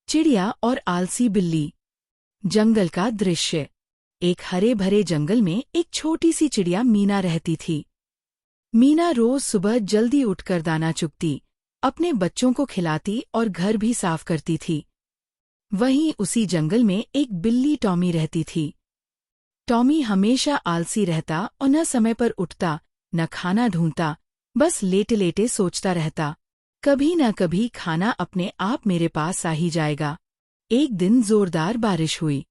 चिड़िया और आलसी बिल्ली। जंगल का दृश्य। एक हरे भरे जंगल में एक छोटी सी चिड़िया मीना रहती थी। मीना रोज सुबह जल्दी उठकर दाना चुगती, अपने बच्चों को खिलाती और घर भी साफ करती थी। वहीं उसी जंगल में एक बिल्ली टॉमी रहती थी। टॉमी हमेशा आलसी रहता और न समय पर उठता, न खाना ढूंढता, बस लेटे लेटे सोचता रहता, कभी न कभी खाना अपने आप मेरे पास आ ही जाएगा। एक दिन जोरदार बारिश हुई।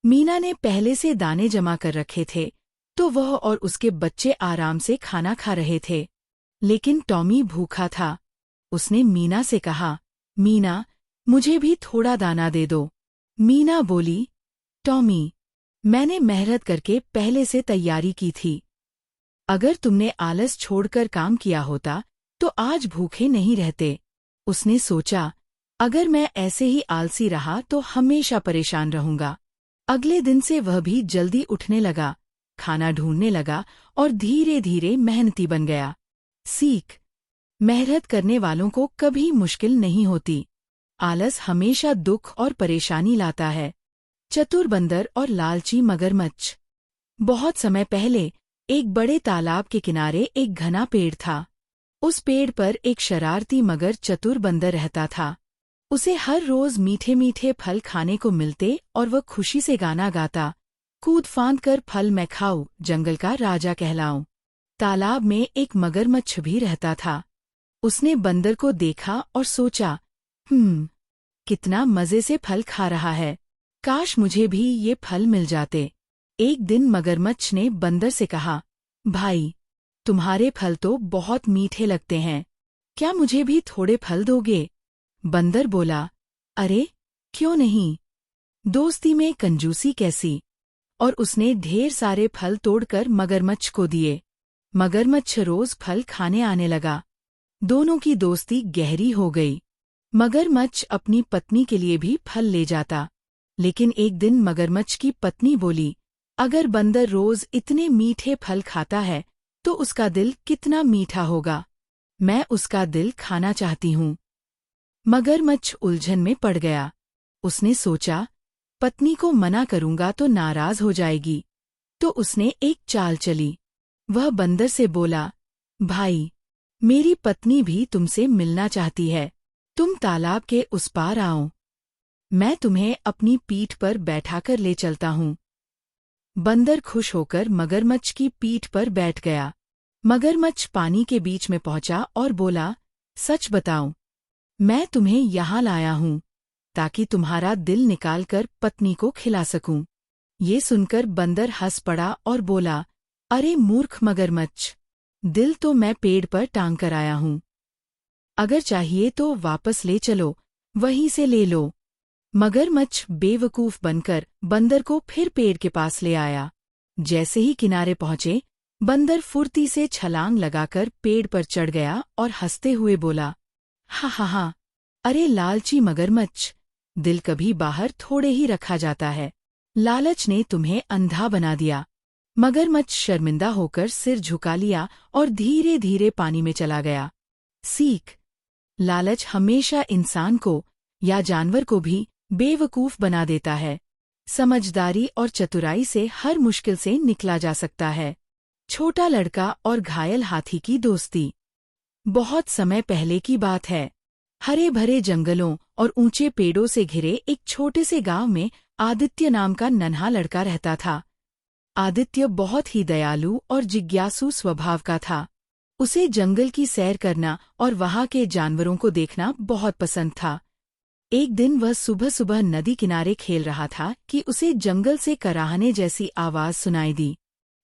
मीना ने पहले से दाने जमा कर रखे थे, तो वह और उसके बच्चे आराम से खाना खा रहे थे। लेकिन टॉमी भूखा था। उसने मीना से कहा, मीना, मुझे भी थोड़ा दाना दे दो। मीना बोली, टॉमी, मैंने मेहनत करके पहले से तैयारी की थी। अगर तुमने आलस छोड़कर काम किया होता तो आज भूखे नहीं रहते। उसने सोचा, अगर मैं ऐसे ही आलसी रहा तो हमेशा परेशान रहूंगा। अगले दिन से वह भी जल्दी उठने लगा, खाना ढूंढने लगा और धीरे धीरे मेहनती बन गया। सीख: मेहनत करने वालों को कभी मुश्किल नहीं होती। आलस हमेशा दुख और परेशानी लाता है। चतुर बंदर और लालची मगरमच्छ। बहुत समय पहले एक बड़े तालाब के किनारे एक घना पेड़ था। उस पेड़ पर एक शरारती मगर चतुर बंदर रहता था। उसे हर रोज मीठे मीठे फल खाने को मिलते और वह खुशी से गाना गाता, कूद फांद कर फल मैं खाऊं, जंगल का राजा कहलाऊं। तालाब में एक मगरमच्छ भी रहता था। उसने बंदर को देखा और सोचा, कितना मजे से फल खा रहा है, काश मुझे भी ये फल मिल जाते। एक दिन मगरमच्छ ने बंदर से कहा, भाई, तुम्हारे फल तो बहुत मीठे लगते हैं, क्या मुझे भी थोड़े फल दोगे? बंदर बोला, अरे क्यों नहीं, दोस्ती में कंजूसी कैसी। और उसने ढेर सारे फल तोड़कर मगरमच्छ को दिए। मगरमच्छ रोज फल खाने आने लगा। दोनों की दोस्ती गहरी हो गई। मगरमच्छ अपनी पत्नी के लिए भी फल ले जाता। लेकिन एक दिन मगरमच्छ की पत्नी बोली, अगर बंदर रोज इतने मीठे फल खाता है तो उसका दिल कितना मीठा होगा। मैं उसका दिल खाना चाहती हूँ। मगरमच्छ उलझन में पड़ गया। उसने सोचा, पत्नी को मना करूंगा तो नाराज हो जाएगी। तो उसने एक चाल चली। वह बंदर से बोला, भाई, मेरी पत्नी भी तुमसे मिलना चाहती है, तुम तालाब के उस पार आओ। मैं तुम्हें अपनी पीठ पर बैठाकर ले चलता हूँ। बंदर खुश होकर मगरमच्छ की पीठ पर बैठ गया। मगरमच्छ पानी के बीच में पहुंचा और बोला, सच बताओ, मैं तुम्हें यहाँ लाया हूँ ताकि तुम्हारा दिल निकालकर पत्नी को खिला सकूं। ये सुनकर बंदर हंस पड़ा और बोला, अरे मूर्ख मगरमच्छ, दिल तो मैं पेड़ पर टांग कर आया हूँ। अगर चाहिए तो वापस ले चलो, वहीं से ले लो। मगरमच्छ बेवकूफ बनकर बंदर को फिर पेड़ के पास ले आया। जैसे ही किनारे पहुंचे, बंदर फुर्ती से छलांग लगाकर पेड़ पर चढ़ गया और हंसते हुए बोला, हा हा हा, अरे लालची मगरमच्छ, दिल कभी बाहर थोड़े ही रखा जाता है। लालच ने तुम्हें अंधा बना दिया। मगरमच्छ शर्मिंदा होकर सिर झुका लिया और धीरे धीरे पानी में चला गया। सीख: लालच हमेशा इंसान को या जानवर को भी बेवकूफ बना देता है। समझदारी और चतुराई से हर मुश्किल से निकला जा सकता है। छोटा लड़का और घायल हाथी की दोस्ती। बहुत समय पहले की बात है। हरे भरे जंगलों और ऊंचे पेड़ों से घिरे एक छोटे से गांव में आदित्य नाम का नन्हा लड़का रहता था। आदित्य बहुत ही दयालु और जिज्ञासु स्वभाव का था। उसे जंगल की सैर करना और वहां के जानवरों को देखना बहुत पसंद था। एक दिन वह सुबह सुबह नदी किनारे खेल रहा था कि उसे जंगल से कराहने जैसी आवाज सुनाई दी।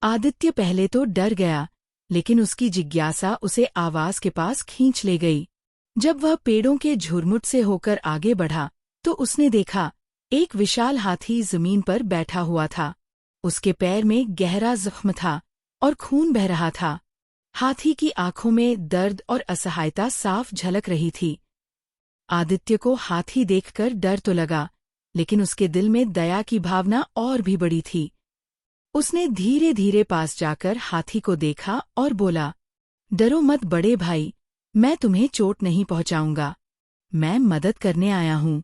आदित्य पहले तो डर गया, लेकिन उसकी जिज्ञासा उसे आवाज के पास खींच ले गई। जब वह पेड़ों के झुरमुट से होकर आगे बढ़ा तो उसने देखा, एक विशाल हाथी जमीन पर बैठा हुआ था। उसके पैर में गहरा जख्म था और खून बह रहा था। हाथी की आंखों में दर्द और असहायता साफ झलक रही थी। आदित्य को हाथी देखकर डर तो लगा, लेकिन उसके दिल में दया की भावना और भी बड़ी थी। उसने धीरे धीरे पास जाकर हाथी को देखा और बोला, डरो मत बड़े भाई, मैं तुम्हें चोट नहीं पहुंचाऊंगा। मैं मदद करने आया हूँ।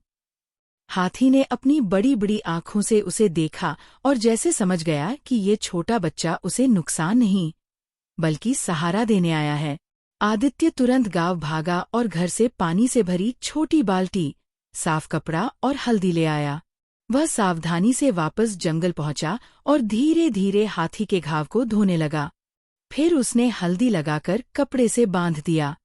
हाथी ने अपनी बड़ी बड़ी आंखों से उसे देखा और जैसे समझ गया कि ये छोटा बच्चा उसे नुकसान नहीं बल्कि सहारा देने आया है। आदित्य तुरंत गांव भागा और घर से पानी से भरी छोटी बाल्टी, साफ कपड़ा और हल्दी ले आया। वह सावधानी से वापस जंगल पहुंचा और धीरे धीरे हाथी के घाव को धोने लगा। फिर उसने हल्दी लगाकर कपड़े से बांध दिया।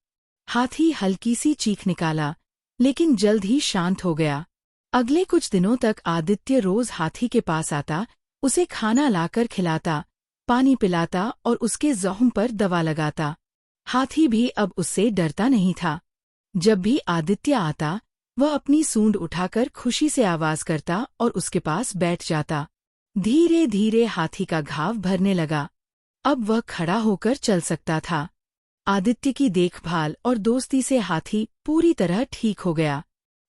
हाथी हल्की सी चीख निकाला, लेकिन जल्द ही शांत हो गया। अगले कुछ दिनों तक आदित्य रोज हाथी के पास आता, उसे खाना लाकर खिलाता, पानी पिलाता और उसके जख्म पर दवा लगाता। हाथी भी अब उससे डरता नहीं था। जब भी आदित्य आता, वह अपनी सूंड उठाकर खुशी से आवाज करता और उसके पास बैठ जाता। धीरे धीरे हाथी का घाव भरने लगा। अब वह खड़ा होकर चल सकता था। आदित्य की देखभाल और दोस्ती से हाथी पूरी तरह ठीक हो गया।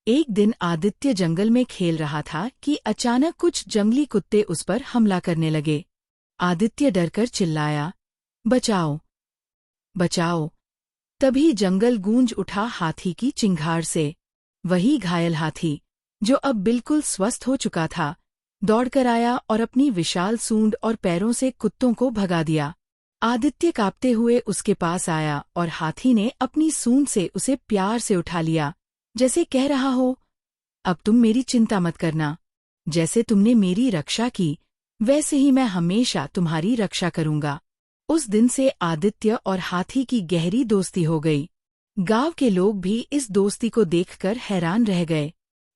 एक दिन आदित्य जंगल में खेल रहा था कि अचानक कुछ जंगली कुत्ते उस पर हमला करने लगे। आदित्य डरकर चिल्लाया, बचाओ, बचाओ। तभी जंगल गूंज उठा हाथी की चिंगार से। वही घायल हाथी, जो अब बिल्कुल स्वस्थ हो चुका था, दौड़कर आया और अपनी विशाल सूंड और पैरों से कुत्तों को भगा दिया। आदित्य कांपते हुए उसके पास आया और हाथी ने अपनी सूंड से उसे प्यार से उठा लिया, जैसे कह रहा हो, अब तुम मेरी चिंता मत करना। जैसे तुमने मेरी रक्षा की, वैसे ही मैं हमेशा तुम्हारी रक्षा करूंगा। उस दिन से आदित्य और हाथी की गहरी दोस्ती हो गई। गांव के लोग भी इस दोस्ती को देखकर हैरान रह गए।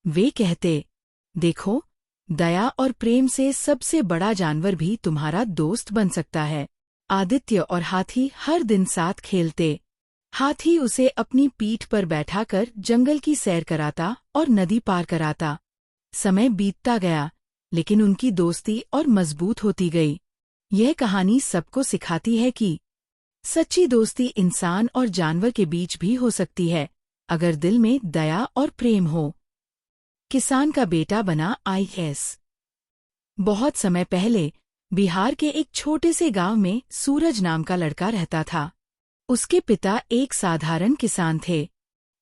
वे कहते, देखो, दया और प्रेम से सबसे बड़ा जानवर भी तुम्हारा दोस्त बन सकता है। आदित्य और हाथी हर दिन साथ खेलते। हाथी उसे अपनी पीठ पर बैठाकर जंगल की सैर कराता और नदी पार कराता। समय बीतता गया, लेकिन उनकी दोस्ती और मजबूत होती गई। यह कहानी सबको सिखाती है कि सच्ची दोस्ती इंसान और जानवर के बीच भी हो सकती है, अगर दिल में दया और प्रेम हो। किसान का बेटा बना IAS। बहुत समय पहले बिहार के एक छोटे से गांव में सूरज नाम का लड़का रहता था। उसके पिता एक साधारण किसान थे।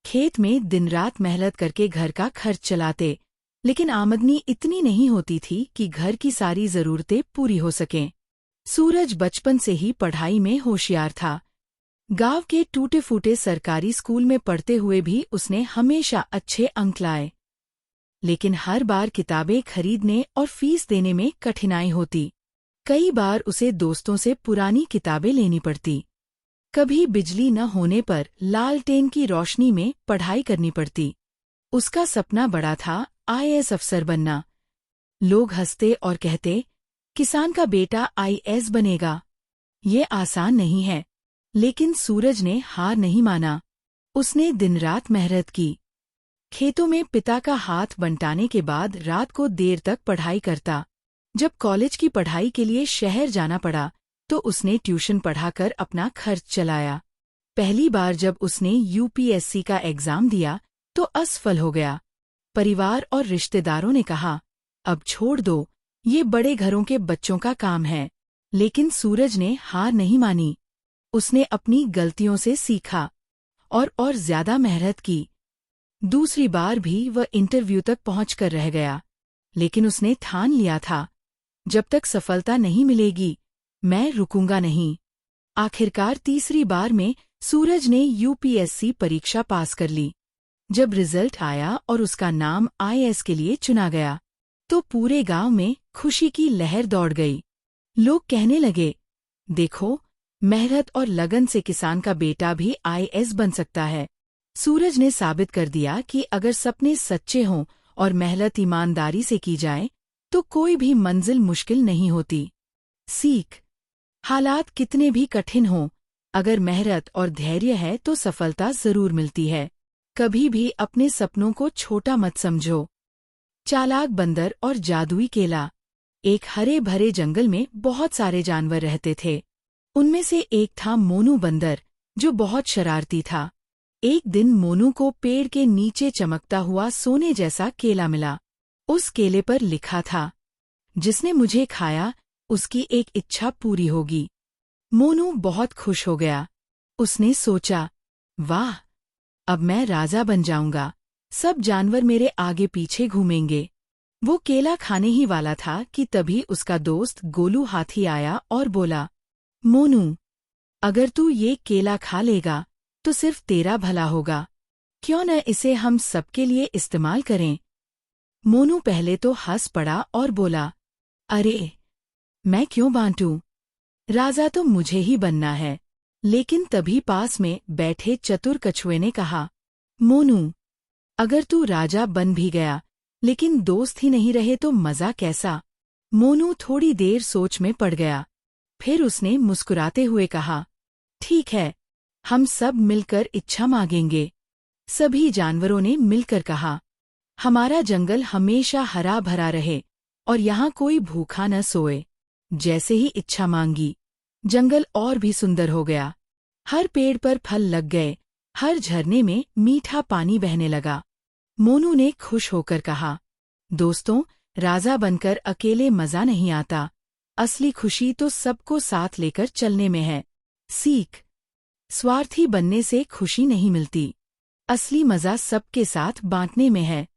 खेत में दिन रात मेहनत करके घर का खर्च चलाते, लेकिन आमदनी इतनी नहीं होती थी कि घर की सारी जरूरतें पूरी हो सकें। सूरज बचपन से ही पढ़ाई में होशियार था। गांव के टूटे फूटे सरकारी स्कूल में पढ़ते हुए भी उसने हमेशा अच्छे अंक लाए। लेकिन हर बार किताबें खरीदने और फीस देने में कठिनाई होती। कई बार उसे दोस्तों से पुरानी किताबें लेनी पड़ती। कभी बिजली न होने पर लालटेन की रोशनी में पढ़ाई करनी पड़ती। उसका सपना बड़ा था, IAS अफसर बनना। लोग हंसते और कहते, किसान का बेटा IAS बनेगा। ये आसान नहीं है। लेकिन सूरज ने हार नहीं माना। उसने दिन रात मेहनत की। खेतों में पिता का हाथ बंटाने के बाद रात को देर तक पढ़ाई करता। जब कॉलेज की पढ़ाई के लिए शहर जाना पड़ा, तो उसने ट्यूशन पढ़ाकर अपना खर्च चलाया। पहली बार जब उसने UPSC का एग्जाम दिया, तो असफल हो गया। परिवार और रिश्तेदारों ने कहा, अब छोड़ दो, ये बड़े घरों के बच्चों का काम है। लेकिन सूरज ने हार नहीं मानी। उसने अपनी गलतियों से सीखा और ज्यादा मेहनत की। दूसरी बार भी वह इंटरव्यू तक पहुंचकर रह गया, लेकिन उसने ठान लिया था, जब तक सफलता नहीं मिलेगी, मैं रुकूंगा नहीं। आखिरकार तीसरी बार में सूरज ने UPSC परीक्षा पास कर ली। जब रिजल्ट आया और उसका नाम IAS के लिए चुना गया, तो पूरे गांव में खुशी की लहर दौड़ गई। लोग कहने लगे, देखो, मेहनत और लगन से किसान का बेटा भी IAS बन सकता है। सूरज ने साबित कर दिया कि अगर सपने सच्चे हों और मेहनत ईमानदारी से की जाए, तो कोई भी मंजिल मुश्किल नहीं होती। सीख: हालात कितने भी कठिन हों, अगर मेहनत और धैर्य है तो सफलता जरूर मिलती है। कभी भी अपने सपनों को छोटा मत समझो। चालाक बंदर और जादुई केला। एक हरे भरे जंगल में बहुत सारे जानवर रहते थे। उनमें से एक था मोनू बंदर, जो बहुत शरारती था। एक दिन मोनू को पेड़ के नीचे चमकता हुआ सोने जैसा केला मिला। उस केले पर लिखा था, जिसने मुझे खाया, उसकी एक इच्छा पूरी होगी। मोनू बहुत खुश हो गया। उसने सोचा, वाह, अब मैं राजा बन जाऊंगा। सब जानवर मेरे आगे पीछे घूमेंगे। वो केला खाने ही वाला था कि तभी उसका दोस्त गोलू हाथी आया और बोला, मोनू, अगर तू ये केला खा लेगा तो सिर्फ तेरा भला होगा, क्यों न इसे हम सबके लिए इस्तेमाल करें। मोनू पहले तो हंस पड़ा और बोला, अरे, मैं क्यों बांटूं? राजा तो मुझे ही बनना है। लेकिन तभी पास में बैठे चतुर कछुए ने कहा, मोनू, अगर तू राजा बन भी गया लेकिन दोस्त ही नहीं रहे तो मजा कैसा। मोनू थोड़ी देर सोच में पड़ गया। फिर उसने मुस्कुराते हुए कहा, ठीक है, हम सब मिलकर इच्छा मांगेंगे। सभी जानवरों ने मिलकर कहा, हमारा जंगल हमेशा हरा भरा रहे और यहाँ कोई भूखा न सोए। जैसे ही इच्छा मांगी, जंगल और भी सुंदर हो गया। हर पेड़ पर फल लग गए, हर झरने में मीठा पानी बहने लगा। मोनू ने खुश होकर कहा, दोस्तों, राजा बनकर अकेले मजा नहीं आता, असली खुशी तो सबको साथ लेकर चलने में है। सीख, स्वार्थी बनने से खुशी नहीं मिलती, असली मजा सबके साथ बांटने में है।